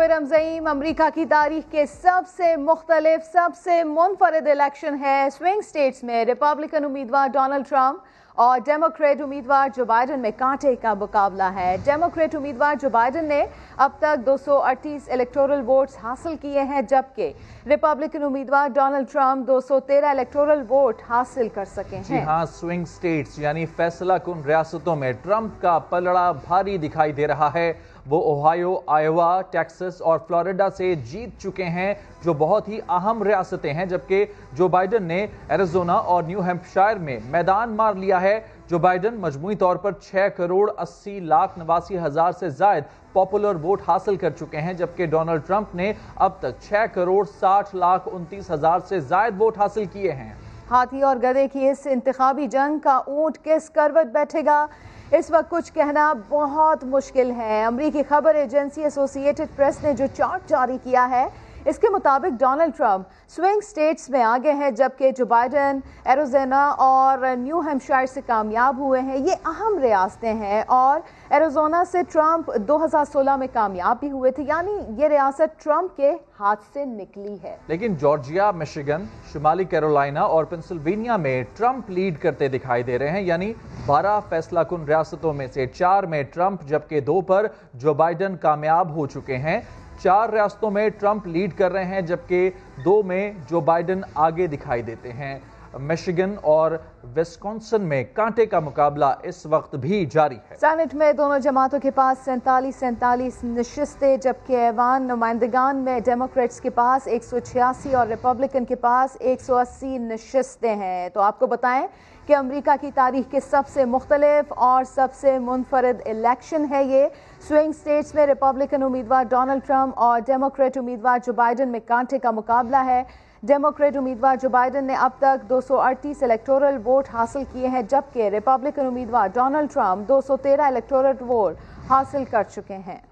हुए रमज़ईम, अमरीका की तारीख के सबसे मुख्तलिफ, सबसे मुनफरद इलेक्शन है। स्विंग स्टेट्स में रिपब्लिकन उम्मीदवार डोनाल्ड ट्रंप और डेमोक्रेट उम्मीदवार जो बाइडन में कांटे का मुकाबला है। डेमोक्रेट उम्मीदवार जो बाइडन ने अब तक 238 इलेक्टोरल वोट्स हासिल किए हैं, जबकि रिपब्लिकन उम्मीदवार डोनाल्ड ट्रंप 213 इलेक्टोरल वोट हासिल कर सके हैं। जी हाँ, स्विंग स्टेट्स यानी फैसला कुन रियासतों में ट्रंप का पलड़ा भारी दिखाई दे रहा है। वो ओहायो, आयोवा, टेक्सास और फ्लोरिडा से जीत चुके हैं, जो बहुत ही अहम रियासतें हैं, जबकि जो बाइडन ने एरिज़ोना और न्यू हैम्पशायर में मैदान मार लिया है। जो बाइडन मजमूई तौर पर 6,80,89,000 से ज्यादा पॉपुलर वोट हासिल कर चुके हैं, जबकि डोनाल्ड ट्रंप ने अब तक 6,60,29,000 से ज्यादा वोट हासिल किए हैं। हाथी और गधे की इस इंतखाबी जंग का ऊंट किस करवट बैठेगा, इस वक्त कुछ कहना बहुत मुश्किल है। अमरीकी खबर एजेंसी एसोसिएटेड प्रेस ने जो चार्ट जारी किया है, इसके मुताबिक डोनाल्ड ट्रंप स्विंग स्टेट्स में आगे हैं, जबकि जो बाइडन एरिज़ोना और न्यू हैम्पशायर से कामयाब हुए हैं। ये अहम रियासतें हैं और एरिज़ोना से ट्रंप 2016 में कामयाब भी हुए थे, यानी ये रियासत ट्रंप के हाथ से निकली है। लेकिन जॉर्जिया, मिशिगन, शुमाली कैरोलिना और पेंसिल्वेनिया में ट्रंप लीड करते दिखाई दे रहे हैं, यानी 12 फैसला कुन रियासतों में से 4 में ट्रंप, जबकि 2 पर जो बाइडन कामयाब हो चुके हैं। 4 रियासतों में ट्रंप लीड कर रहे हैं, जबकि 2 में जो बाइडन आगे दिखाई देते हैं। मिशिगन और विस्कॉन्सिन में कांटे का मुकाबला इस वक्त भी जारी है। सेनेट में दोनों जमातों के पास 47 नशिस्तें, जबकि ऐवान नुमाइंदगान में डेमोक्रेट्स के पास 186 और रिपब्लिकन के पास 180 नशिस्तें हैं। तो आपको बताएं कि अमेरिका की तारीख के सबसे मुख्तलिफ और सबसे मुनफरद इलेक्शन है ये। स्विंग स्टेट्स में रिपब्लिकन उम्मीदवार डोनाल्ड ट्रंप और डेमोक्रेट उम्मीदवार जो बाइडन में कांटे का मुकाबला है। डेमोक्रेट उम्मीदवार जो बाइडन ने अब तक 238 इलेक्टोरल वोट हासिल किए हैं, जबकि रिपब्लिकन उम्मीदवार डोनाल्ड ट्रंप 213 इलेक्टोरल वोट हासिल कर चुके हैं।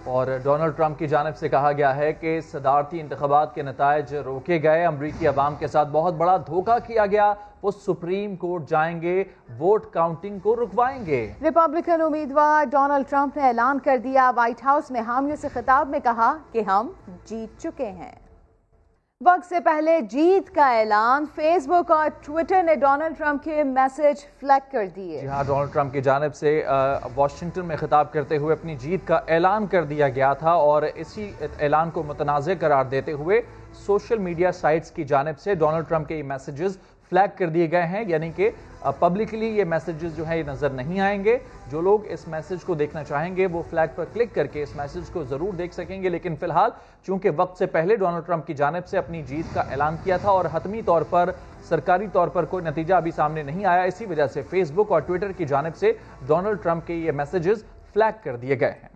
और डोनाल्ड ट्रंप की जानिब से कहा गया है कि सदारती इंतखाबात के नतायज रोके गए, अमरीकी अवाम के साथ बहुत बड़ा धोखा किया गया। वो सुप्रीम कोर्ट जाएंगे, वोट काउंटिंग को रुकवाएंगे। रिपब्लिकन उम्मीदवार डोनाल्ड ट्रंप ने ऐलान कर दिया, व्हाइट हाउस में हामियों से खिताब में कहा कि हम जीत चुके हैं। वक्त से पहले जीत का ऐलान, फेसबुक और ट्विटर ने डोनाल्ड ट्रंप के मैसेज फ्लैग कर दिए। जी हाँ, डोनाल्ड ट्रंप की जानिब से वाशिंगटन में खिताब करते हुए अपनी जीत का ऐलान कर दिया गया था, और इसी ऐलान को मुतनाज़ करार देते हुए सोशल मीडिया साइट्स की जानिब से डोनाल्ड ट्रंप के मैसेजेस फ्लैग कर दिए गए हैं, यानी कि पब्लिकली ये मैसेजेस जो है ये नज़र नहीं आएंगे। जो लोग इस मैसेज को देखना चाहेंगे वो फ्लैग पर क्लिक करके इस मैसेज को ज़रूर देख सकेंगे। लेकिन फिलहाल चूंकि वक्त से पहले डोनाल्ड ट्रंप की जानिब से अपनी जीत का ऐलान किया था और हतमी तौर पर, सरकारी तौर पर कोई नतीजा अभी सामने नहीं आया, इसी वजह से फेसबुक और ट्विटर की जानिब से डोनाल्ड ट्रंप के ये मैसेजेस फ्लैग कर दिए गए हैं।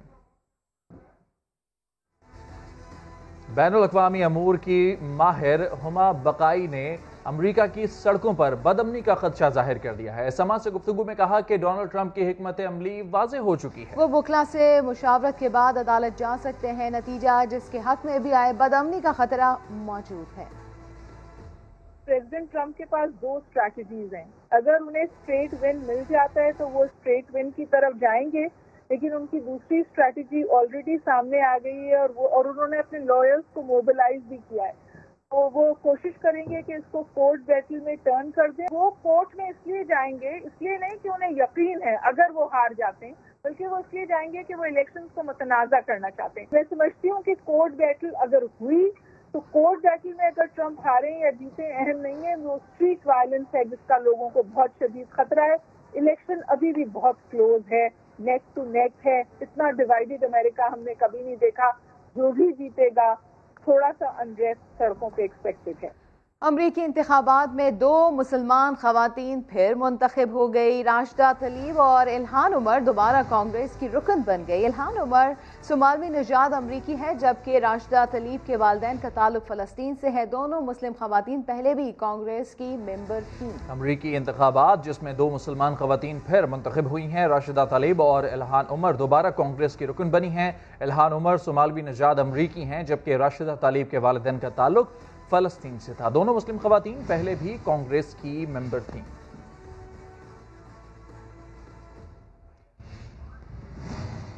बैनुल अक़वामी अमूर की माहिर हुमा बकाई ने अमरीका की सड़कों पर बदअमनी का खदशा जाहिर कर दिया है। समा से गुफ्तगू में कहा कि डोनाल्ड ट्रंप की हिकमत अमली वाज़ेह हो चुकी है। वो बुखला से मुशावरत के बाद अदालत जा सकते हैं, नतीजा जिसके हक में भी आए, बदअमनी का खतरा मौजूद है। प्रेसिडेंट ट्रंप के पास 2 स्ट्रैटेजीज हैं। अगर उन्हें स्ट्रेट विन मिल जाता है तो वो स्ट्रेट विन की तरफ जाएंगे, लेकिन उनकी दूसरी स्ट्रैटेजी ऑलरेडी सामने आ गई है और उन्होंने अपने लॉयर्स को मोबिलाइज भी किया है। तो वो कोशिश करेंगे कि इसको कोर्ट बैटल में टर्न कर दें। वो कोर्ट में इसलिए जाएंगे, इसलिए नहीं कि उन्हें यकीन है अगर वो हार जाते हैं, बल्कि वो इसलिए जाएंगे कि वो इलेक्शंस को मुतनाज़ा करना चाहते हैं। मैं समझती हूँ कि कोर्ट बैटल अगर हुई तो कोर्ट बैटल में अगर ट्रंप हारे या जीते अहम नहीं है, वो स्ट्रीट वायलेंस है जिसका लोगों को बहुत शदीद खतरा है। इलेक्शन अभी भी बहुत क्लोज है, नेक टू नेक है। इतना डिवाइडेड अमेरिका हमने कभी नहीं देखा। जो भी जीतेगा, थोड़ा सा अनरेस्ट सड़कों पे एक्सपेक्टेड है। अमरीकी इंतखाबात में 2 मुसलमान खवातीन फिर मुंतखब हो गई। राशिदा तलीब और इल्हान उमर दोबारा कांग्रेस की रुकन बन गई। इल्हान उमर सोमालवी निजात अमरीकी है, जबकि राशिदा तलीब के वालिदैन का ताल्लुक फ़लस्तीन से है। दोनों मुस्लिम खवातीन पहले भी कांग्रेस की मेंबर थी। अमरीकी इंतखाबात जिसमें 2 मुसलमान खवातीन फिर मुंतखब हुई हैं। राशिदा तलीब और इल्हान उमर दोबारा कांग्रेस की रुकन बनी हैं। इल्हान उमर सोमालवी निजात अमरीकी हैं, जबकि राशिदा तलीब के वालिदैन का ताल्लुक फ़लस्तीन से था। दोनों मुस्लिम खवातीन पहले भी कांग्रेस की मेंबर थीं।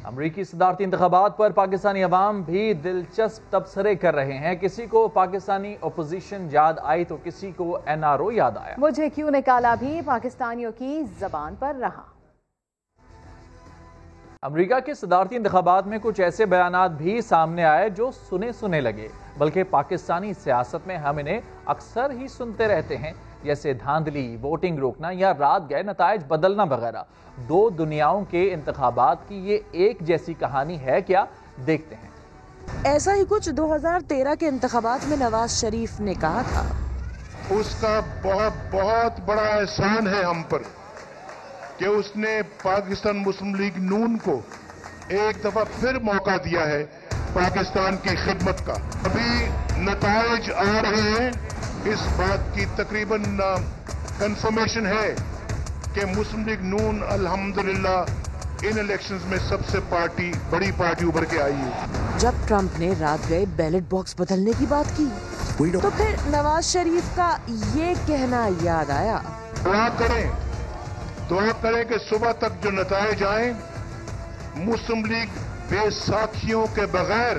امریکی صدارتی انتخابات پر پاکستانی عوام بھی دلچسپ تبصرے کر رہے ہیں. کسی کو پاکستانی اپوزیشن یاد آئی تو کسی کو NRO یاد آیا. مجھے کیوں نکالا بھی پاکستانیوں کی زبان پر رہا. امریکہ کے صدارتی انتخابات میں کچھ ایسے بیانات بھی سامنے آئے جو سنے لگے، بلکہ پاکستانی سیاست میں ہم انہیں اکثر ہی سنتے رہتے ہیں، جیسے دھاندلی، ووٹنگ روکنا یا رات گئے نتائج بدلنا وغیرہ. دو دنیاؤں کے انتخابات کی یہ ایک جیسی کہانی ہے کیا؟ دیکھتے ہیں. ایسا ہی کچھ 2013 کے انتخابات میں نواز شریف نے کہا تھا. اس کا بہت بڑا احسان ہے ہم پر کہ اس نے پاکستان مسلم لیگ نون کو ایک دفعہ پھر موقع دیا ہے پاکستان کی خدمت کا. ابھی نتائج آ رہے ہیں، اس بات کی تقریباً کنفرمیشن ہے کہ مسلم لیگ نون الحمدللہ ان الیکشنز میں سب سے بڑی پارٹی ابھر کے آئی ہے. جب ٹرمپ نے رات گئے بیلٹ باکس بدلنے کی بات کی تو پھر نواز شریف کا یہ کہنا یاد آیا. دعا کریں کہ صبح تک جو نتائج آئیں مسلم لیگ بے ساتھیوں کے بغیر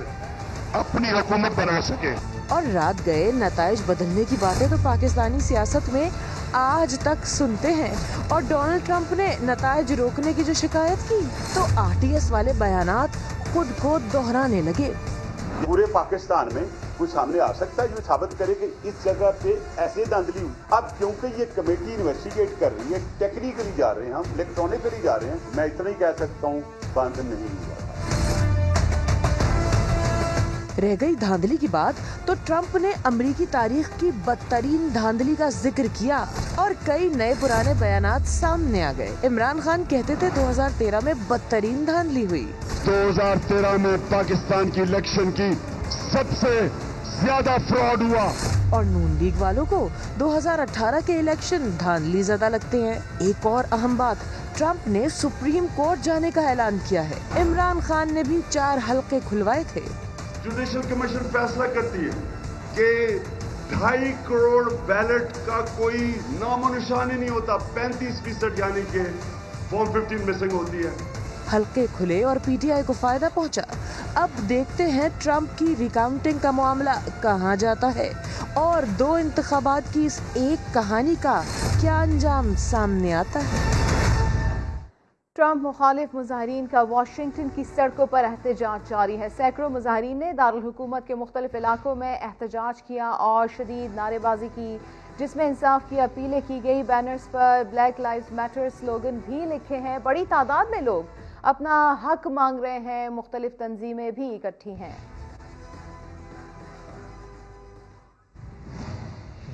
اپنی حکومت بنا سکے. اور رات گئے نتائج بدلنے کی باتیں تو پاکستانی سیاست میں آج تک سنتے ہیں. اور ڈونلڈ ٹرمپ نے نتائج روکنے کی جو شکایت کی تو RTS والے بیانات خود کو دہرانے لگے. پورے پاکستان میں کوئی سامنے آ سکتا ہے جو ثابت کرے کہ اس جگہ پہ ایسے دھاندلی ہوئی. اب کیونکہ یہ کمیٹی انویسٹیگیٹ کر رہی ہے، ٹیکنیکلی جا رہے ہیں، ہم الیکٹرانکلی جا رہے ہیں، میں اتنا ہی کہہ سکتا ہوں بند نہیں ہوا. رہ گئی دھاندلی کی بات تو ٹرمپ نے امریکی تاریخ کی بدترین دھاندلی کا ذکر کیا اور کئی نئے پرانے بیانات سامنے آ گئے. عمران خان کہتے تھے 2013 میں بدترین دھاندلی ہوئی. 2013 میں پاکستان کی الیکشن کی سب سے زیادہ فراڈ ہوا. اور نون لیگ والوں کو 2018 کے الیکشن دھاندلی زدہ لگتے ہیں. ایک اور اہم بات، ٹرمپ نے سپریم کورٹ جانے کا اعلان کیا ہے. عمران خان نے بھی 4 حلقے کھلوائے تھے. جوڈیشل کمیشن فیصلہ کرتی ہے کہ 2.5 کروڑ بیلٹ کا کوئی نام و نشان ہی نہیں ہوتا. 35% یعنی کہ فارم 15 مسنگ ہوتی ہے. حلقے کھلے اور PTI کو فائدہ پہنچا. اب دیکھتے ہیں ٹرمپ کی ریکاؤنٹنگ کا معاملہ کہاں جاتا ہے اور 2 انتخابات کی اس ایک کہانی کا کیا انجام سامنے آتا ہے. ٹرمپ مخالف مظاہرین کا واشنگٹن کی سڑکوں پر احتجاج جاری ہے. سینکڑوں مظاہرین نے دارالحکومت کے مختلف علاقوں میں احتجاج کیا اور شدید نعرے بازی کی، جس میں انصاف کی اپیلیں کی گئی. بینرز پر بلیک لائیوز میٹر سلوگن بھی لکھے ہیں. بڑی تعداد میں لوگ اپنا حق مانگ رہے ہیں. مختلف تنظیمیں بھی اکٹھی ہیں.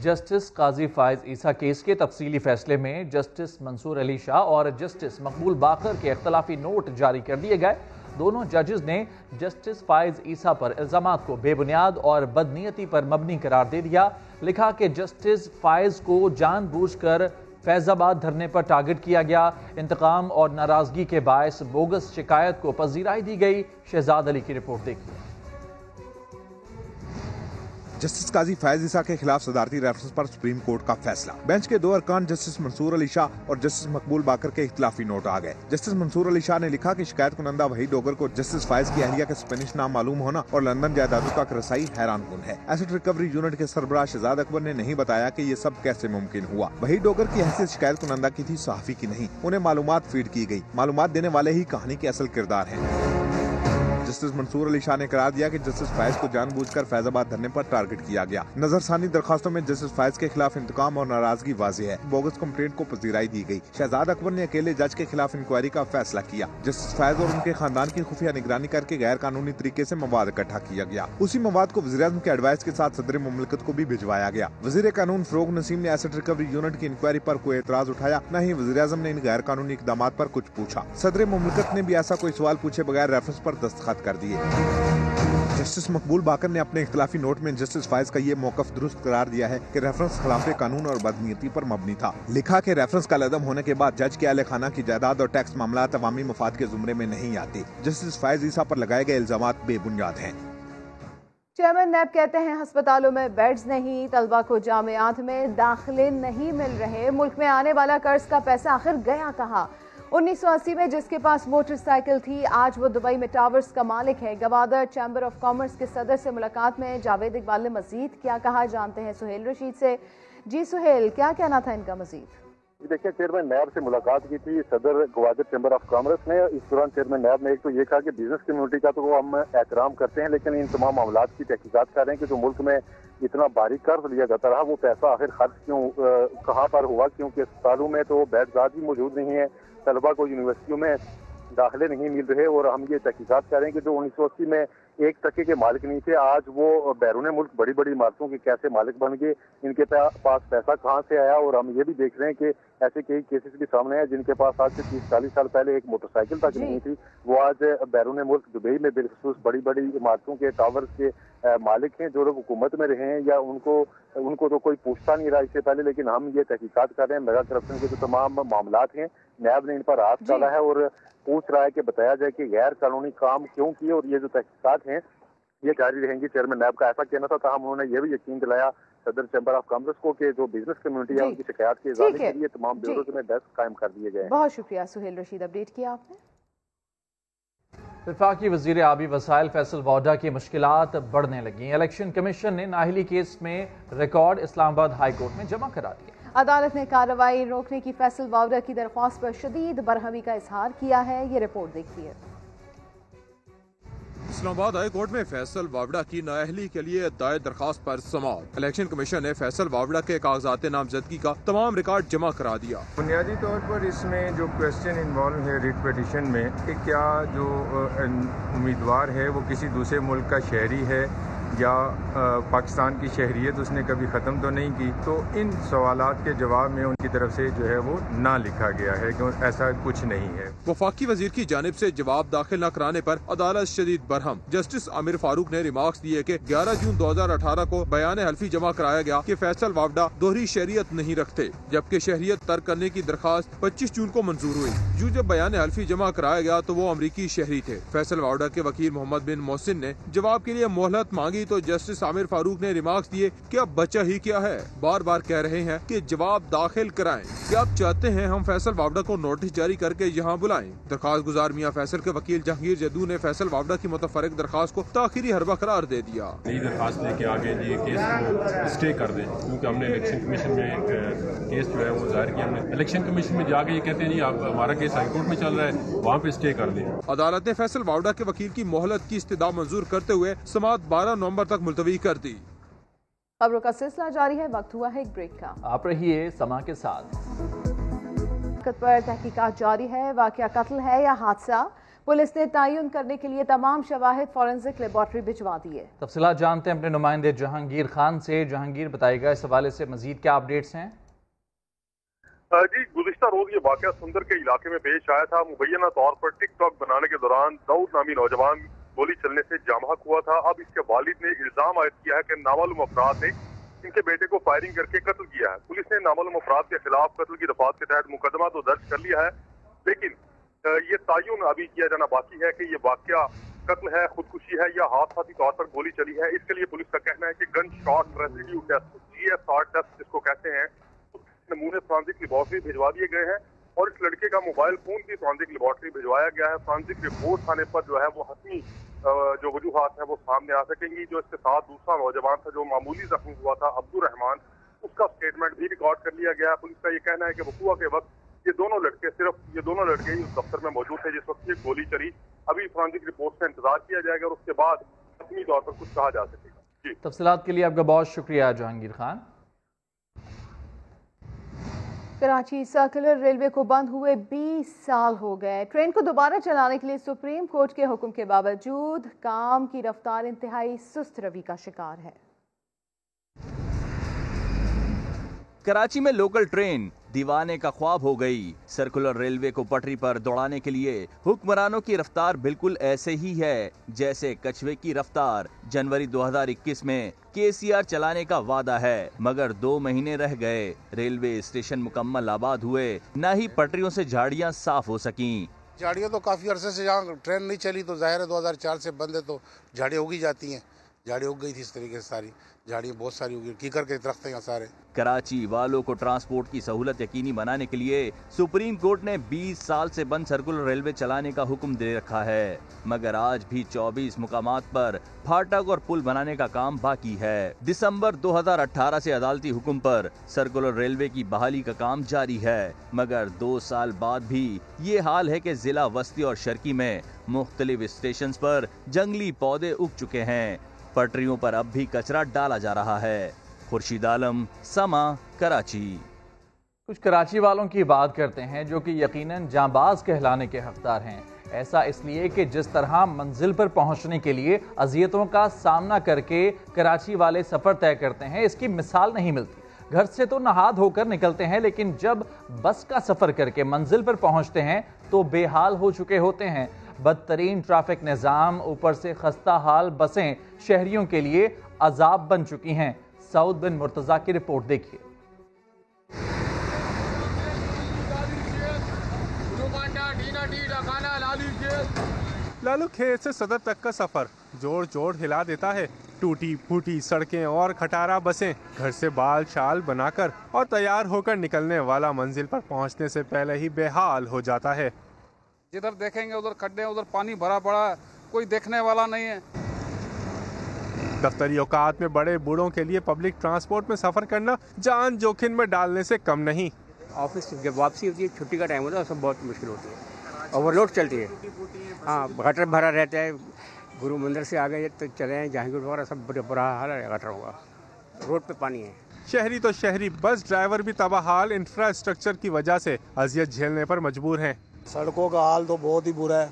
جسٹس قاضی فائز عیسیٰ کیس کے تفصیلی فیصلے میں جسٹس منصور علی شاہ اور جسٹس مقبول باقر کے اختلافی نوٹ جاری کر دیے گئے. دونوں ججز نے جسٹس فائز عیسیٰ پر الزامات کو بے بنیاد اور بدنیتی پر مبنی قرار دے دیا. لکھا کہ جسٹس فائز کو جان بوجھ کر فیض آباد دھرنے پر ٹارگٹ کیا گیا. انتقام اور ناراضگی کے باعث بوگس شکایت کو پذیرائی دی گئی. شہزاد علی کی رپورٹ دیکھیے. جسٹس قاضی فائز عیسیٰ کے خلاف صدارتی ریفرنس پر سپریم کورٹ کا فیصلہ. بینچ کے 2 ارکان جسٹس منصور علی شاہ اور جسٹس مقبول باقر کے اختلافی نوٹ آ گئے. جسٹس منصور علی شاہ نے لکھا کہ شکایت کنندہ وحید ڈوگر کو جسٹس فائز کی اہلیہ کے اسپینش نام معلوم ہونا اور لندن جائیدادوں تک رسائی حیران کن ہے. ایسٹ ریکوری یونٹ کے سربراہ شہزاد اکبر نے نہیں بتایا کہ یہ سب کیسے ممکن ہوا. وحید ڈوگر کی حیثیت شکایت کنندہ کی تھی، صحافی کی نہیں. انہیں معلومات فیڈ کی گئی. معلومات دینے والے ہی کہانی کے اصل کردار ہیں. جسٹس منصور علی شاہ نے قرار دیا کہ جسٹس فائز کو جان بوجھ کر فیض آباد دھرنے پر ٹارگٹ کیا گیا. نظر ثانی درخواستوں میں جسٹس فائز کے خلاف انتقام اور ناراضگی واضح ہے. بوگس کمپلینٹ کو پذیرائی دی گئی. شہزاد اکبر نے اکیلے جج کے خلاف انکوائری کا فیصلہ کیا. جسٹس فائز اور ان کے خاندان کی خفیہ نگرانی کر کے غیر قانونی طریقے سے مواد اکٹھا کیا گیا. اسی مواد کو وزیر اعظم کے ایڈوائس کے ساتھ صدر مملکت کو بھی بھجوایا گیا. وزیر قانون فروغ نسیم نے ایسٹ ریکوری یونٹ کی انکوائری پر کوئی اعتراض اٹھایا، نہ ہی وزیر اعظم نے ان غیر قانونی اقدامات پر کچھ پوچھا. صدر مملکت نے بھی ایسا کوئی سوال پوچھے بغیر ریفرنس پر دستخط کر دیے. جسٹس مقبول باقر نے اپنے اختلافی نوٹ میں جسٹس فائز کا یہ موقف درست قرار دیا ہے کہ ریفرنس خلاف قانون اور بدنیتی پر مبنی تھا. لکھا کہ ریفرنس کا عدم ہونے کے بعد جج کے اہل خانہ کی جائیداد اور ٹیکس معاملات عوامی مفاد کے زمرے میں نہیں آتے. جسٹس فائز عیسیٰ پر لگائے گئے الزامات بے بنیاد ہیں. چیئرمین نیب کہتے ہیں ہسپتالوں میں بیڈز نہیں، طلبہ کو جامعات میں داخلے نہیں مل رہے. ملک میں آنے والا قرض کا پیسہ آخر گیا کہاں؟ 1980 में जिसके पास मोटरसाइकिल थी आज वो दुबई में टावर्स का मालिक है। गवादर चैम्बर ऑफ कॉमर्स के सदर से मुलाकात में जावेद इकबाल ने मजीद क्या कहा, जानते हैं सुहेल रशीद से। जी सुहेल, क्या कहना था इनका मजीद? देखिए, चेयरमैन नैब से मुलाकात की थी सदर गवादर चैम्बर ऑफ कॉमर्स ने। इस दौरान चेयरमैन नैब ने एक तो ये कहा कि बिजनेस कम्युनिटी का तो हम एहतराम करते हैं, लेकिन इन तमाम मामलात की तहकीकात कर रहे हैं कि जो मुल्क में इतना बारीक कर्ज लिया जाता रहा वो पैसा आखिर खर्च क्यों कहाँ पर हुआ, क्योंकि अस्पतालों में तो बेडजात भी मौजूद नहीं है, तलबा को यूनिवर्सिटियों में दाखिले नहीं मिल रहे, और हम ये तहकीकात कर रहे हैं कि जो 1980 में 1% के मालिक नहीं थे आज वो बैरून मुल्क बड़ी बड़ी इमारतों के कैसे मालिक बन गए, इनके पास पैसा कहाँ से आया। और हम ये भी देख रहे हैं कि ऐसे कई केसेस भी सामने हैं जिनके पास आज से 30-40 साल पहले एक मोटरसाइकिल तक नहीं थी, वो आज बैरून मुल्क दुबई में बिलखसूस बड़ी बड़ी इमारतों के टावर्स के मालिक हैं। जो लोग हुकूमत में रहे हैं या उनको तो कोई पूछता नहीं रहा इससे पहले, लेकिन हम ये तहकीकात कर रहे हैं। मेगा करप्शन के जो तमाम मामलात हैं नैब ने इन पर हाथ डाला है और पूछ रहा है कि बताया जाए कि गैर कानूनी काम क्यों किए, और ये जो तहकीकात हैं ये जारी रहेंगी। चेयरमैन नैब का ऐसा कहना था, ताहम उन्होंने ये भी यकीन दिलाया सदर चैम्बर ऑफ कॉमर्स को कि जो बिजनेस कम्युनिटी है उनकी शिकायत के इजाले के लिए तमाम ब्यूरोज में डेस्क कायम कर दिए गए। बहुत शुक्रिया सुहेल रशीद, अपडेट किया आपने। वफाकी वज़ीर आबी वसाइल फैसल वाडा की मुश्किलात बढ़ने लगी। इलेक्शन कमीशन ने नाहली केस में रिकॉर्ड इस्लामाबाद हाई कोर्ट में जमा करा दिया। अदालत ने कार्रवाई रोकने की फैसल वावडा की दरख्वास्त पर शदीद बरहमी का इजहार किया है। ये रिपोर्ट देखिए। इस्लामाबाद हाई कोर्ट में फैसल वावडा की नाअहली के लिए दायर दरखास्त पर समाअत। इलेक्शन कमीशन ने फैसल वावडा के कागजात नामजदगी का तमाम रिकॉर्ड जमा करा दिया। बुनियादी तौर पर इसमें जो क्वेश्चन इन्वॉल्व है रिट पिटीशन में कि क्या जो उम्मीदवार है वो किसी दूसरे मुल्क का शहरी है या पाकिस्तान की शहरियत उसने कभी ख़त्म तो नहीं की, तो इन सवालात के जवाब में उनकी तरफ से जो है वो ना लिखा गया है कि ऐसा कुछ नहीं है। वफाकी वजीर की जानिब से जवाब दाखिल न कराने पर अदालत शदीद बरहम। जस्टिस आमिर फारूक ने रिमार्क्स दिए कि 11 जून 2018 को बयान हल्फी जमा कराया गया कि फैसल वावडा दोहरी शहरियत नहीं रखते, जबकि शहरियत तर्क करने की दरखास्त 25 जून को मंजूर हुई। जब बयान हल्फी जमा कराया गया तो वो अमरीकी शहरी थे। फैसल वावडा के वकील मोहम्मद बिन मोहसिन ने जवाब के लिए मोहलत मांगी तो जस्टिस आमिर फारूक ने रिमार्क्स दिए कि अब बचा ही क्या है, बार बार कह रहे हैं कि जवाब दाखिल कराएं। क्या आप चाहते हैं हम फैसल वावडा को नोटिस जारी करके यहाँ बुलाएं? दरखास्त गुजार मियां फैसल के वकील जहांगीर जदू ने फैसल वावडा की मुतफरक दरखास्त को ताखिरी हरबा करार दे दिया। नई दरखास्त लेके आगे ये केस को स्टे कर दें, क्योंकि हमने इलेक्शन कमीशन में एक केस जो है वो जाहिर किया। हमने इलेक्शन कमीशन में जाके ये कहते हैं जी आप हमारा केस हाईकोर्ट में चल रहा है, वहाँ पे स्टे कर दें। अदालत ने फैसल वावडा के वकील की मोहलत की इस्तदा मंजूर करते हुए समाअत 12 नवंबर तक मुलतवी कर दी। खबरों का सिलसिला जारी है, वक्त हुआ है एक ब्रेक का। आप रहिए समा के साथ। पर तहकीकात जारी है, वाकया कत्ल है या हादसा, पुलिस ने तयन करने के लिए तमाम शवाहिद फॉरेंसिक लेबॉर्ट्री भिजवा दिए। तफसीलात जानते हैं अपने नुमाइंदे जहांगीर खान से। जहांगीर, बताएगा इस हवाले से मजीद क्या अपडेट्स हैं? जी, गुज़िश्ता रोज ये वाकया सुंदर के इलाके में पेश आया था। मुबैना तौर पर टिकटॉक बनाने के दौरान दाऊद नामी नौजवान गोली चलने से जामहक हुआ था। अब इसके वालिद ने इल्जाम आयद किया है कि नामालूम अफराद ने इनके बेटे को फायरिंग करके कत्ल किया है। पुलिस ने नामालूम अफराद के खिलाफ कत्ल की दफात के तहत मुकदमा तो दर्ज कर लिया है, लेकिन ये तयन अभी किया जाना बाकी है कि ये वाकया कत्ल है, खुदकुशी है या हादसाती तौर पर गोली चली है। इसके लिए पुलिस का कहना है कि gun shot residue test, GSR test जिसको कहते हैं, नमूने फॉरेंसिक लेबॉर्ट्री भिजवा दिए गए हैं और इस लड़के का मोबाइल फोन भी फॉरेंसिक लेबॉर्ट्री भिजवाया गया है। फॉरेंसिक रिपोर्ट आने पर जो है वो हतमी जो वजूहात है वो सामने आ सकेंगी। जो इसके साथ दूसरा नौजवान था जो मामूली जख्मी हुआ था, अब्दुल रहमान, उसका स्टेटमेंट भी रिकॉर्ड कर लिया गया है। पुलिस का ये कहना है कि वक़ूआ के वक्त ये दोनों लड़के ही उस दफ्तर में मौजूद थे जिस वक्त ये गोली चली। अभी फॉरेंसिक रिपोर्ट का इंतजार किया जाएगा और उसके बाद हतमी तौर पर कुछ कहा जा सकेगा। जी, तफसीलात के लिए आपका बहुत शुक्रिया जहांगीर खान। कराची सर्कुलर रेलवे को बंद हुए 20 साल हो गए। ट्रेन को दोबारा चलाने के लिए सुप्रीम कोर्ट के हुक्म के बावजूद काम की रफ्तार इंतहाई सुस्त रवि का शिकार है। कराची में लोकल ट्रेन दीवाने का ख्वाब हो गई। सर्कुलर रेलवे को पटरी पर दौड़ाने के लिए हुक्मरानों की रफ्तार बिल्कुल ऐसे ही है जैसे कछुए की रफ्तार। जनवरी 2021 में KCR चलाने का वादा है, मगर 2 महीने रह गए। रेलवे स्टेशन मुकम्मल आबाद हुए, न ही पटरियों से झाड़ियां साफ हो सकीं। झाड़ियाँ तो काफ़ी अरसे से, यहाँ ट्रेन नहीं चली तो जाहिर है 2004 से बंद है तो झाड़ियाँ उगी जाती हैं। झाड़ी उग गई थी इस तरीके से, सारी झाड़ियाँ बहुत सारी उगी, कीकर के दरख्त हैं यहाँ सारे। कराची वालों को ट्रांसपोर्ट की सहूलत यकीनी बनाने के लिए सुप्रीम कोर्ट ने 20 साल से बंद सर्कुलर रेलवे चलाने का हुक्म दे रखा है, मगर आज भी 24 मुकामात पर फाटक और पुल बनाने का काम बाकी है। दिसंबर 2018 से अदालती हुक्म पर सर्कुलर रेलवे की बहाली का काम जारी है, मगर 2 साल बाद भी ये हाल है कि जिला वस्ती और शर्की में मुख्तलिफ स्टेशन पर जंगली पौधे उग चुके हैं। पटरियों पर अब भी कचरा डाला जा रहा है। खुर्शीद आलम, समा, कराची। कुछ कराची वालों की बात करते हैं जो कि यकीनन जांबाज कहलाने के हकदार हैं। ऐसा इसलिए कि जिस तरह मंजिल पर पहुंचने के लिए अजियतों का सामना करके कराची वाले सफर तय करते हैं, इसकी मिसाल नहीं मिलती। घर से तो नहा धोकर निकलते हैं, लेकिन जब बस का सफर करके मंजिल पर पहुंचते हैं तो बेहाल हो चुके होते हैं। बदतरीन ट्रैफिक निज़ाम, ऊपर से खस्ता हाल बसें शहरियों के लिए अजाब बन चुकी हैं। सऊद बिन मुर्तजा की रिपोर्ट देखिए। लालू खेत से सदर तक का सफर जोड़ जोड़ हिला देता है। टूटी फूटी सड़कें और खटारा बसें, घर से बाल शाल बनाकर और तैयार होकर निकलने वाला मंजिल पर पहुंचने से पहले ही बेहाल हो जाता है। जिधर देखेंगे उधर खड्डे, उधर पानी भरा पड़ा है, कोई देखने वाला नहीं है। दफ्तरी औकात में बड़े बूढ़ों के लिए पब्लिक ट्रांसपोर्ट में सफर करना जान जोखिम में डालने से कम नहीं। ऑफिस जब वापसी होती है, छुट्टी का टाइम होता है, सब बहुत मुश्किल होती है, ओवरलोड चलती है। हाँ, गटर भरा रहता है। गुरु मंदिर से आ गए तो चले हैं जहांगीर वगैरह, सब बुरा हाल है गटर होगा, रोड पे पानी है। शहरी तो शहरी, बस ड्राइवर भी तबाहाल इंफ्रास्ट्रक्चर की वजह से अजियत झेलने पर मजबूर हैं। सड़कों का हाल तो बहुत ही बुरा है।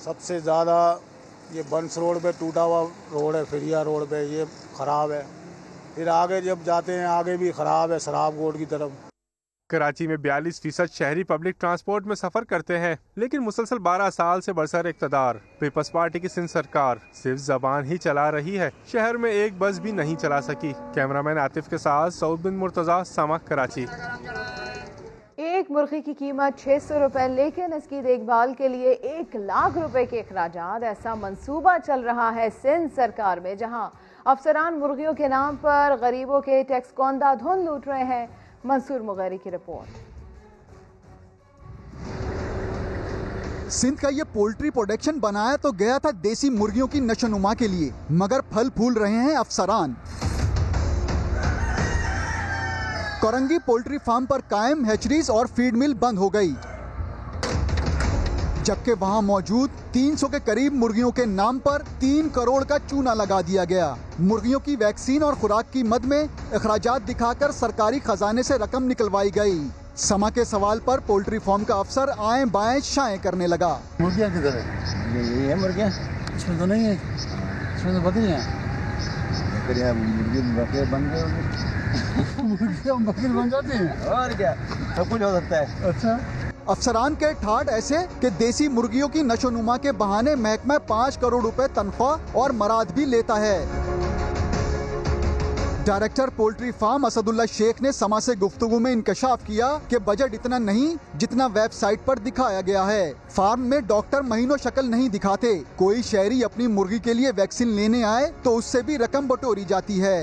सबसे ज़्यादा ये बंस रोड पे टूटा हुआ रोड है, फिरिया रोड पे ये ख़राब है। फिर आगे जब जाते हैं आगे भी ख़राब है, शराब कोट की तरफ। कराची में 42% शहरी पब्लिक ट्रांसपोर्ट में सफर करते हैं, लेकिन मुसलसल 12 साल से बरसर इक़्तिदार पीपल्स पार्टी की सिंध सरकार सिर्फ जबान ही चला रही है। शहर में एक बस भी नहीं चला सकी। कैमरामैन आतिफ के साथ सऊद बिन मुर्तजा, समा, कराची। एक मुर्गी की कीमत 600 रुपए, लेकिन इसकी देखभाल के लिए 1 लाख रुपए के अखराजात। ऐसा मंसूबा चल रहा है सिंध सरकार में, जहां अफसरान मुर्गियों के नाम पर गरीबों के टैक्स को अंधाधुंध लूट रहे हैं। मंसूर मुगैरी की रिपोर्ट। सिंध का ये पोल्ट्री प्रोडक्शन बनाया तो गया था देसी मुर्गियों की नशोनुमा के लिए, मगर फल फूल रहे हैं अफसरान। कोरंगी पोल्ट्री फार्म पर कायम हैचरीज और फीड मिल बंद हो गई, जबकि वहां मौजूद 300 के करीब मुर्गियों के नाम पर 3 करोड़ का चूना लगा दिया गया। मुर्गियों की वैक्सीन और खुराक की मद में अखराजात दिखाकर सरकारी खजाने से रकम निकलवाई गई। समा के सवाल पर पोल्ट्री फार्म का अफसर आए बाएं शाएं करने लगा। मुर्गियाँ किधर है? यही है मुर्गियाँ, इसमें तो नहीं है, इसमें तो बकरियाँ मुर्गी बन गए मुर्गियाँ बकरी बन जाती हैं और क्या, सब कुछ हो सकता है। अच्छा, अफसरान के ठाट ऐसे कि देसी मुर्गियों की नशोनुमा के बहाने महकमा 5 करोड़ रुपए तनख्वाह और मराद भी लेता है। Director poultry farm Asadullah Sheikh ने समा से गुफ्तगू में इंकशाफ किया कि बजट इतना नहीं जितना वेबसाइट पर दिखाया गया है। फार्म में डॉक्टर महीनों शक्ल नहीं दिखाते। कोई शहरी अपनी मुर्गी के लिए वैक्सीन लेने आए तो उससे भी रकम बटोरी जाती है।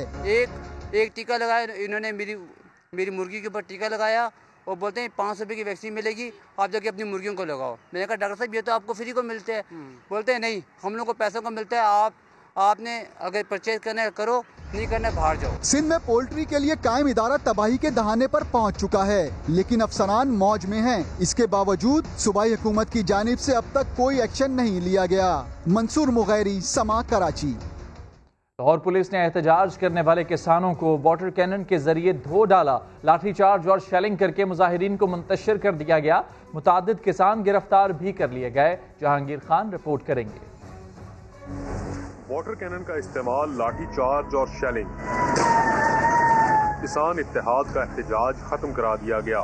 एक टीका लगाया इन्होंने, मेरी मुर्गी के ऊपर टीका लगाया और बोलते हैं 500 रुपये की वैक्सीन मिलेगी, आप जाके अपनी मुर्गियों को लगाओ। मैंने कहा डॉक्टर साहब ये तो आपको फ्री को मिलते हैं। बोलते हैं नहीं, हम लोग को पैसों को मिलता है, आपने अगर परचेज करना है करो, नहीं करना है बाहर जाओ। सिंध में पोल्ट्री के लिए कायम इदारा तबाही के दहाने पर पहुंच चुका है, लेकिन अफसरान मौज में हैं। इसके बावजूद सूबाई हुकूमत की जानिब से अब तक कोई एक्शन नहीं लिया गया। मंसूर मुगैरी, समा, कराची। लाहौर पुलिस ने एहतजाज करने वाले किसानों को वाटर कैनन के जरिए धो डाला। लाठीचार्ज और शेलिंग करके मुजाहिरीन को मुंतशिर कर दिया गया। मुतादिद किसान गिरफ्तार भी कर लिए गए। जहांगीर खान रिपोर्ट करेंगे। वाटर कैनन का इस्तेमाल, लाठीचार्ज और शेलिंग, किसान इत्तेहाद का एहतजाज खत्म करा दिया गया।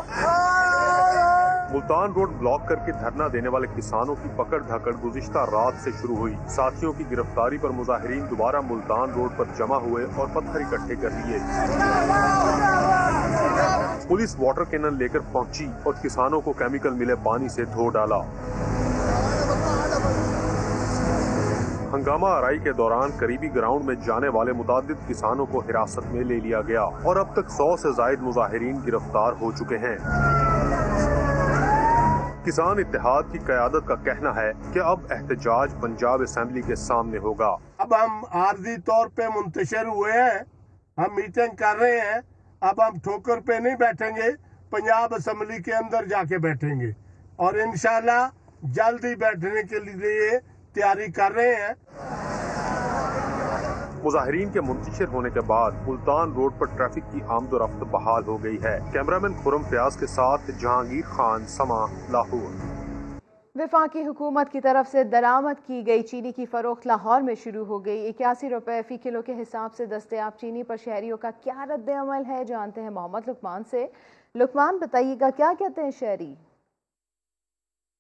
मुल्तान रोड ब्लॉक करके धरना देने वाले किसानों की पकड़ धकड़ गुज़िश्ता रात से शुरू हुई। साथियों की गिरफ्तारी पर मुजाहिरीन दोबारा मुल्तान रोड पर जमा हुए और पत्थर इकट्ठे कर लिए। पुलिस वाटर कैनन लेकर पहुंची और किसानों को केमिकल मिले पानी से धो डाला। ہنگامہ آرائی کے دوران قریبی گراؤنڈ میں جانے والے متعدد کسانوں کو حراست میں لے لیا گیا اور اب تک 100 سے زائد مظاہرین گرفتار ہو چکے ہیں۔ کسان اتحاد کی قیادت کا کہنا ہے کہ اب احتجاج پنجاب اسمبلی کے سامنے ہوگا۔ اب ہم عارضی طور پہ منتشر ہوئے ہیں، ہم میٹنگ کر رہے ہیں، اب ہم ٹھوکر پہ نہیں بیٹھیں گے، پنجاب اسمبلی کے اندر جا کے بیٹھیں گے اور انشاءاللہ جلد ہی بیٹھنے کے لیے تیاری کر رہے ہیں۔ مظاہرین کے منتشر ہونے کے بعد ملتان روڈ پر ٹریفک کی آمد و رفت بحال ہو گئی ہے۔ کیمرامین خرم فیاض کے ساتھ جہانگیر خان، سما، لاہور۔ وفاقی حکومت کی طرف سے درآمد کی گئی چینی کی فروخت لاہور میں شروع ہو گئی۔ 81 روپے فی کلو کے حساب سے دستیاب چینی پر شہریوں کا کیا رد عمل ہے، جانتے ہیں محمد لقمان سے۔ لقمان بتائیے گا کیا کہتے ہیں شہری؟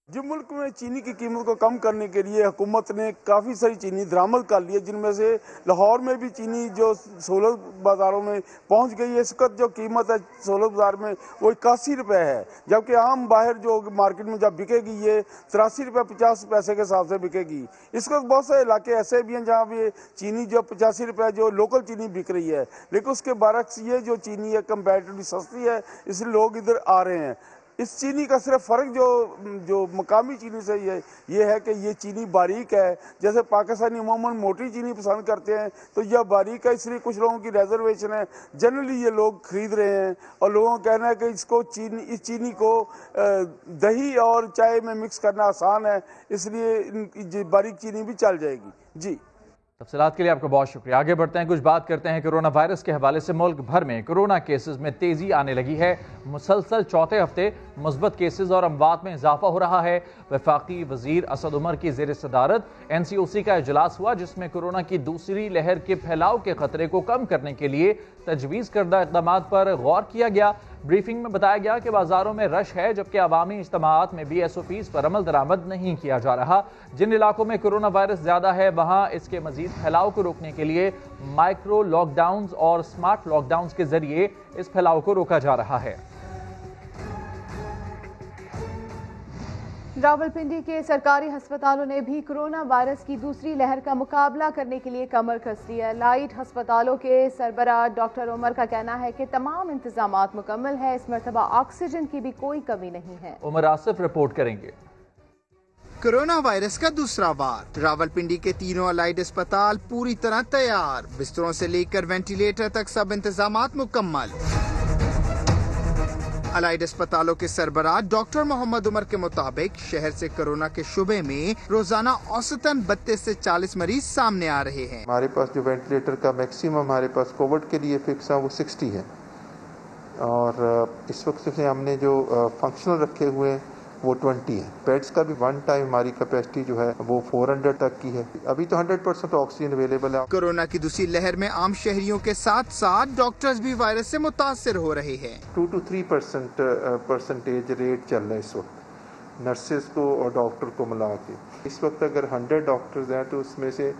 جب ملک میں چینی کی قیمت کو کم کرنے کے لیے حکومت نے کافی ساری چینی درآمد کر لی ہے، جن میں سے لاہور میں بھی چینی جو سہولت بازاروں میں پہنچ گئی ہے۔ اس وقت جو قیمت ہے سہولت بازار میں وہ 81 روپے ہے، جبکہ عام باہر جو مارکیٹ میں جب بکے گی یہ 83 روپے 50 پیسے کے حساب سے بکے گی۔ اس وقت بہت سے علاقے ایسے بھی ہیں جہاں بھی چینی جو 85 روپے جو لوکل چینی بک رہی ہے، لیکن اس کے برعکس یہ جو چینی ہے کمپیریٹیولی سستی ہے، اس لیے لوگ ادھر آ رہے ہیں۔ اس چینی کا صرف فرق جو مقامی چینی سے یہ ہے کہ یہ چینی باریک ہے، جیسے پاکستانی عموماً موٹی چینی پسند کرتے ہیں تو یہ باریک ہے، اس لیے کچھ لوگوں کی ریزرویشن ہے، جنرلی یہ لوگ خرید رہے ہیں اور لوگوں کا کہنا ہے کہ اس چینی کو دہی اور چائے میں مکس کرنا آسان ہے، اس لیے باریک چینی بھی چل جائے گی۔ جی تفصیلات کے لیے آپ کا بہت شکریہ۔ آگے بڑھتے ہیں، کچھ بات کرتے ہیں کرونا وائرس کے حوالے سے۔ ملک بھر میں کرونا کیسز میں تیزی آنے لگی ہے، مسلسل چوتھے ہفتے مثبت کیسز اور اموات میں اضافہ ہو رہا ہے۔ وفاقی وزیر اسد عمر کی زیر صدارت NCOC کا اجلاس ہوا، جس میں کرونا کی دوسری لہر کے پھیلاؤ کے خطرے کو کم کرنے کے لیے تجویز کردہ اقدامات پر غور کیا گیا۔ بریفنگ میں بتایا گیا کہ بازاروں میں رش ہے، جبکہ عوامی اجتماعات میں بھی SOPs پر عمل درآمد نہیں کیا جا رہا۔ جن علاقوں میں کرونا وائرس زیادہ ہے وہاں اس کے مزید پھیلاؤ کو روکنے کے لیے مائکرو لاک ڈاؤنز اور سمارٹ لاک ڈاؤنز کے ذریعے اس پھیلاؤ کو روکا جا رہا ہے۔ راولپنڈی کے سرکاری ہسپتالوں نے بھی کرونا وائرس کی دوسری لہر کا مقابلہ کرنے کے لیے کمر کس لی ہے۔ لائٹ ہسپتالوں کے سربراہ ڈاکٹر عمر کا کہنا ہے کہ تمام انتظامات مکمل ہے، اس مرتبہ آکسیجن کی بھی کوئی کمی نہیں ہے۔ عمر آصف رپورٹ کریں گے۔ کرونا وائرس کا دوسرا وار، راولپنڈی کے تینوں الائڈ اسپتال پوری طرح تیار، بستروں سے لے کر وینٹیلیٹر تک سب انتظامات مکمل۔ الائڈ اسپتالوں کے سربراہ ڈاکٹر محمد عمر کے مطابق شہر سے کرونا کے شعبے میں روزانہ اوسطاً 32 سے 40 مریض سامنے آ رہے ہیں۔ ہمارے پاس جو وینٹیلیٹر کا میکسیمم ہمارے پاس کووڈ کے لیے فکس ہے وہ 60 ہے، اور اس وقت سے ہم نے جو فنکشنل رکھے ہوئے ہیں وہ 20 ہے۔ بیڈز کا بھی ون ٹائم ہماری کیپیسٹی جو ہے وہ 400 تک کی ہے۔ ابھی تو 100% آکسیجن اویلیبل ہے۔ کورونا کی دوسری لہر میں عام شہریوں کے ساتھ ساتھ ڈاکٹرز بھی وائرس سے متاثر ہو رہے ہیں۔ 2 to 3% ریٹ چل رہا ہے اس وقت نرسز کو اور ڈاکٹر کو ملا کے۔ اس وقت اگر 100 ڈاکٹرز ہیں تو اس میں سے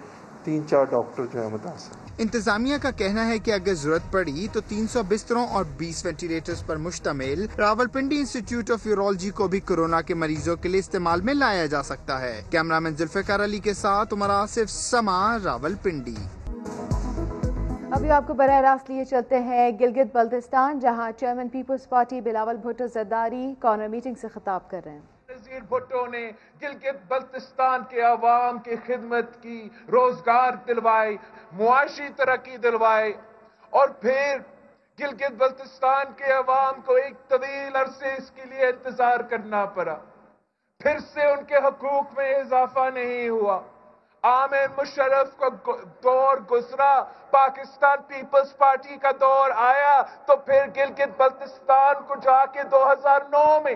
3-4 ڈاکٹر جو ہے متاثر۔ انتظامیہ کا کہنا ہے کہ اگر ضرورت پڑی تو 300 بستروں اور 20 وینٹیلیٹرز پر مشتمل راولپنڈی انسٹیٹیوٹ آف یورولوجی کو بھی کورونا کے مریضوں کے لیے استعمال میں لایا جا سکتا ہے۔ کیمرامین ذوالفقار علی کے ساتھ عمر آصف، سما، راولپنڈی۔ ابھی آپ کو براہ راست لیے چلتے ہیں گلگت بلتستان، جہاں chairman Peoples Party Bilawal Bhutto Zardari corner meeting سے خطاب کر رہے ہیں۔ وزیر بھٹو نے گلگت بلتستان کے عوام کی خدمت کی، روزگار دلوائے، معاشی ترقی دلوائے، اور پھر گلگت بلتستان کے عوام کو ایک طویل عرصے اس کے لیے انتظار کرنا پڑا، پھر سے ان کے حقوق میں اضافہ نہیں ہوا۔ عامر مشرف کا دور گزرا، پاکستان پیپلز پارٹی کا دور آیا، تو پھر گلگت بلتستان کو جا کے 2009 میں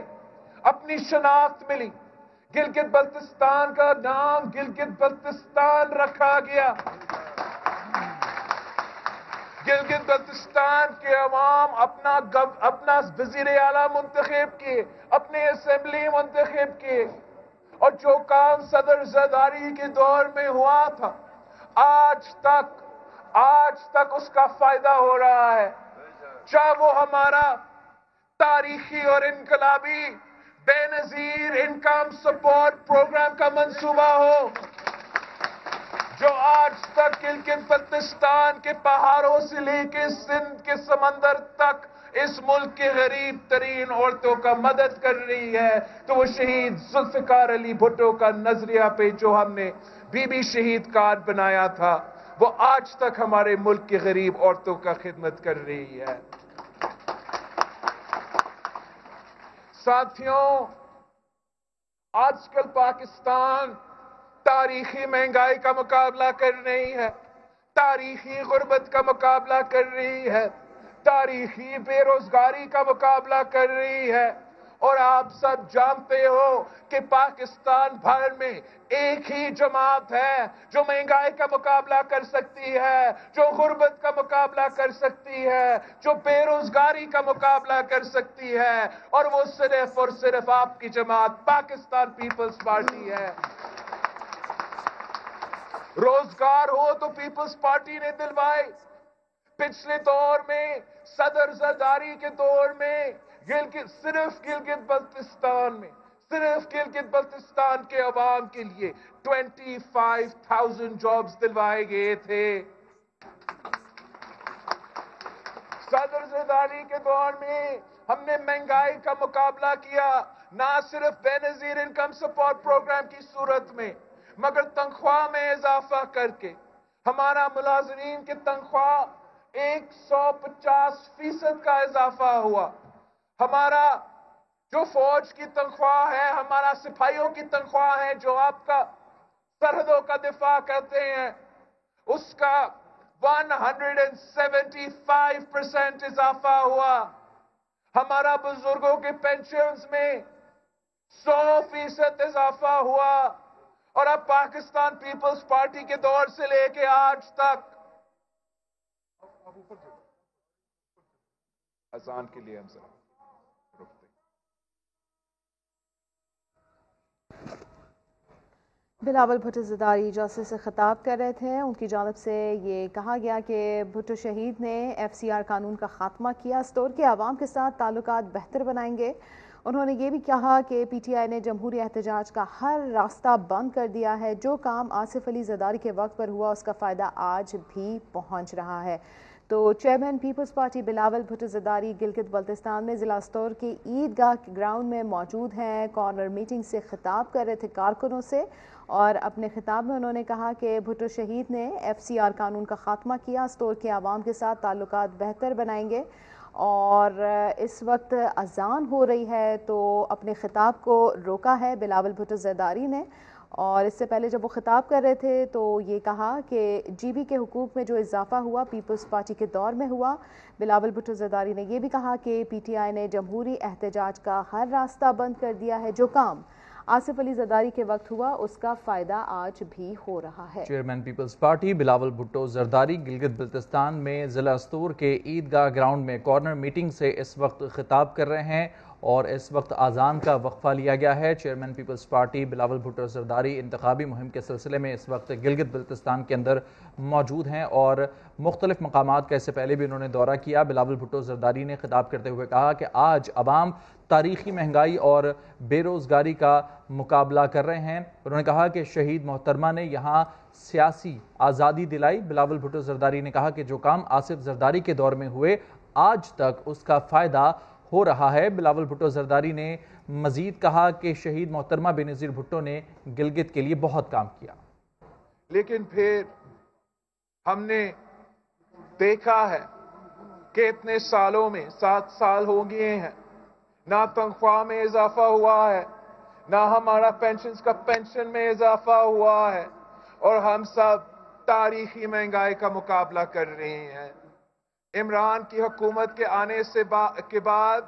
اپنی شناخت ملی۔ گلگت بلتستان کا نام گلگت بلتستان رکھا گیا۔ گلگت بلتستان کے عوام اپنا وزیر اعلیٰ منتخب کیے، اپنے اسمبلی منتخب کیے، اور جو کام صدر زرداری کے دور میں ہوا تھا آج تک اس کا فائدہ ہو رہا ہے، چاہے وہ ہمارا تاریخی اور انقلابی بے نظیر انکم سپورٹ پروگرام کا منصوبہ ہو، جو آج تک گلگت بلتستان کے پہاڑوں سے لے کے سندھ کے سمندر تک اس ملک کے غریب ترین عورتوں کا مدد کر رہی ہے، تو وہ شہید ذوالفقار علی بھٹو کا نظریہ پہ جو ہم نے بی بی شہید کارڈ بنایا تھا، وہ آج تک ہمارے ملک کی غریب عورتوں کا خدمت کر رہی ہے۔ ساتھیوں، آج کل پاکستان تاریخی مہنگائی کا مقابلہ کر رہی ہے، تاریخی غربت کا مقابلہ کر رہی ہے، تاریخی بے روزگاری کا مقابلہ کر رہی ہے، اور آپ سب جانتے ہو کہ پاکستان بھر میں ایک ہی جماعت ہے جو مہنگائی کا مقابلہ کر سکتی ہے، جو غربت کا مقابلہ کر سکتی ہے، جو بے روزگاری کا مقابلہ کر سکتی ہے، اور وہ صرف اور صرف آپ کی جماعت پاکستان پیپلز پارٹی ہے۔ روزگار ہو تو پیپلز پارٹی نے دلوائے۔ پچھلے دور میں صدر زرداری کے دور میں صرف گلگت بلتستان کے عوام کے لیے 25,000 جابز دلوائے گئے تھے۔ صدر زرداری کے دور میں ہم نے مہنگائی کا مقابلہ کیا، نہ صرف بے نظیر انکم سپورٹ پروگرام کی صورت میں، مگر تنخواہ میں اضافہ کر کے ہمارا ملازمین کی تنخواہ 150% کا اضافہ ہوا۔ ہمارا جو فوج کی تنخواہ ہے، ہمارا سپاہیوں کی تنخواہ ہے جو آپ کا سرحدوں کا دفاع کرتے ہیں، اس کا 175% اضافہ ہوا۔ ہمارا بزرگوں کے پینشنز میں 100% اضافہ ہوا، اور اب پاکستان پیپلز پارٹی کے دور سے لے کے آج تک اذان کے لیے ہم ذرا رکتے ہیں۔ بلاول بھٹو زرداری جلسے سے خطاب کر رہے تھے، ان کی جانب سے یہ کہا گیا کہ بھٹو شہید نے FCR قانون کا خاتمہ کیا، اس دور کے عوام کے ساتھ تعلقات بہتر بنائیں گے۔ انہوں نے یہ بھی کہا کہ PTI نے جمہوری احتجاج کا ہر راستہ بند کر دیا ہے، جو کام آصف علی زرداری کے وقت پر ہوا اس کا فائدہ آج بھی پہنچ رہا ہے۔ تو chairman Peoples Party Bilawal Bhutto Zardari Gilgit Baltistan میں ضلع استور کے عیدگاہ گراؤنڈ میں موجود ہیں، کارنر میٹنگ سے خطاب کر رہے تھے کارکنوں سے، اور اپنے خطاب میں انہوں نے کہا کہ بھٹو شہید نے FCR قانون کا خاتمہ کیا، استور کے عوام کے ساتھ تعلقات بہتر بنائیں گے، اور اس وقت اذان ہو رہی ہے تو اپنے خطاب کو روکا ہے بلاول بھٹو زرداری نے، اور اس سے پہلے جب وہ خطاب کر رہے تھے تو یہ کہا کہ GB کے حقوق میں جو اضافہ ہوا پیپلز پارٹی کے دور میں ہوا۔ بلاول بھٹو زرداری نے یہ بھی کہا کہ PTI نے جمہوری احتجاج کا ہر راستہ بند کر دیا ہے، جو کام آصف علی زرداری کے وقت ہوا اس کا فائدہ آج بھی ہو رہا ہے۔ Chairman Peoples Party Bilawal Bhutto Zardari Gilgit Baltistan میں ضلع استور کے عیدگاہ گراؤنڈ میں کارنر میٹنگ سے اس وقت خطاب کر رہے ہیں، اور اس وقت اذان کا وقفہ لیا گیا ہے۔ Chairman Peoples Party Bilawal Bhutto Zardari انتخابی مہم کے سلسلے میں اس وقت گلگت بلتستان کے اندر موجود ہیں، اور مختلف مقامات کا اس سے پہلے بھی انہوں نے دورہ کیا۔ بلاول بھٹو زرداری نے خطاب کرتے ہوئے کہا کہ آج عوام تاریخی مہنگائی اور بے روزگاری کا مقابلہ کر رہے ہیں۔ انہوں نے کہا کہ شہید محترمہ نے یہاں سیاسی آزادی دلائی۔ بلاول بھٹو زرداری نے کہا کہ جو کام آصف زرداری کے دور میں ہوئے آج تک اس کا فائدہ ہو رہا ہے۔ بلاول بھٹو زرداری نے مزید کہا کہ شہید محترمہ بے نظیر بھٹو نے گلگت کے لیے بہت کام کیا، لیکن پھر ہم نے دیکھا ہے کہ اتنے سالوں میں 7 سال ہو گئے ہیں، نہ تنخواہ میں اضافہ ہوا ہے، نہ ہمارا پینشن میں اضافہ ہوا ہے، اور ہم سب تاریخی مہنگائی کا مقابلہ کر رہے ہیں۔ عمران کی حکومت کے آنے کے بعد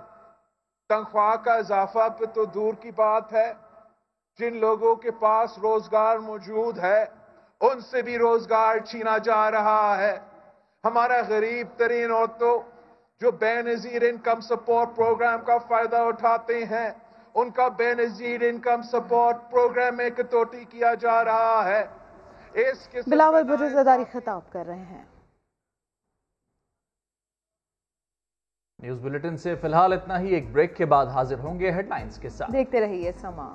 تنخواہ کا اضافہ پہ تو دور کی بات ہے، جن لوگوں کے پاس روزگار موجود ہے ان سے بھی روزگار چھینا جا رہا ہے۔ ہمارا غریب ترین عورتوں جو بے نظیر انکم سپورٹ پروگرام کا فائدہ اٹھاتے ہیں، ان کا بے نظیر انکم سپورٹ پروگرام میں کٹوتی کیا جا رہا ہے۔ بلاول بھٹو زرداری خطاب کر رہے ہیں۔ نیوز بلیٹن سے فی الحال اتنا ہی، ایک بریک کے بعد حاضر ہوں گے ہیڈ لائنز کے ساتھ۔ دیکھتے رہیے سما۔